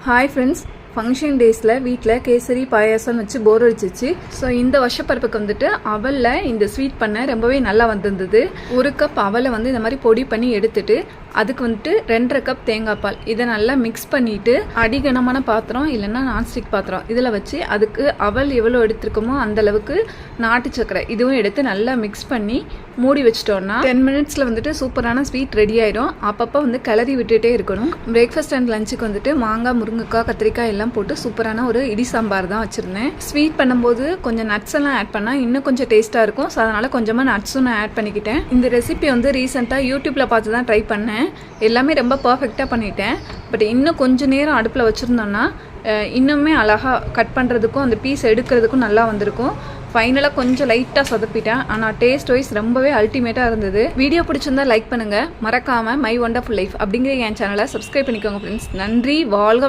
Hi friends, function டேஸில் வீட்டில் கேசரி பாயாசம் வச்சு போர் அடிச்சிச்சு. ஸோ இந்த வருஷப்பருப்புக்கு வந்துட்டு அவலில் இந்த ஸ்வீட் பண்ண ரொம்பவே நல்லா வந்திருந்தது. 1 கப் அவலை வந்து இந்த மாதிரி பொடி பண்ணி எடுத்துட்டு அதுக்கு வந்துட்டு 2.5 கப் தேங்காய் பால் இதை நல்லா மிக்ஸ் பண்ணிவிட்டு அடிகனமான பாத்திரம் இல்லைன்னா நான்ஸ்டிக் பாத்திரம் இதில் வச்சு அதுக்கு அவல் எவ்வளோ எடுத்துருக்கோமோ அந்தளவுக்கு நாட்டு சக்கரை இதுவும் எடுத்து நல்லா மிக்ஸ் பண்ணி மூடி வச்சிட்டோம்னா 10 மினிட்ஸில் வந்துட்டு சூப்பரான ஸ்வீட் ரெடி ஆயிடும். அப்பப்போ வந்து கிளறி விட்டுட்டே இருக்கணும். பிரேக்ஃபாஸ்ட் அண்ட் லஞ்சுக்கு வந்துட்டு மாங்காய், முருங்கைக்காய், கத்திரிக்காய் எல்லாம் போட்டு சூப்பரான ஒரு இடி சாம்பார் தான் வச்சுருந்தேன். ஸ்வீட் பண்ணும்போது கொஞ்சம் நட்ஸ் எல்லாம் ஆட் பண்ணால் இன்னும் கொஞ்சம் டேஸ்ட்டாக இருக்கும். ஸோ அதனால் கொஞ்சமாக நட்ஸும் நான் ஆட் பண்ணிக்கிட்டேன். இந்த ரெசிபி வந்து ரீசெண்டாக யூடியூப்பில் பார்த்து தான் ட்ரை பண்ணேன். எல்லாமே ரொம்ப பர்ஃபெக்டாக பண்ணிட்டேன். பட் இன்னும் கொஞ்சம் நேரம் அடுப்பில் வச்சுருந்தோன்னா இன்னுமே அழகாக கட் பண்ணுறதுக்கும் அந்த பீஸ் எடுக்கிறதுக்கும் நல்லா வந்திருக்கும். ஃபைனலாக கொஞ்சம் லைட்டாக சொதப்பிட்டேன். ஆனால் டேஸ்ட் வைஸ் ரொம்பவே அல்டிமேட்டாக இருந்தது. வீடியோ பிடிச்சிருந்தா லைக் பண்ணுங்கள். மறக்காமல் மை ஒண்டர்ஃபுல் லைஃப் அப்படிங்கிற என் சேனலை சப்ஸ்கிரைப் பண்ணிக்கோங்க ஃப்ரெண்ட்ஸ். நன்றி. வாழ்க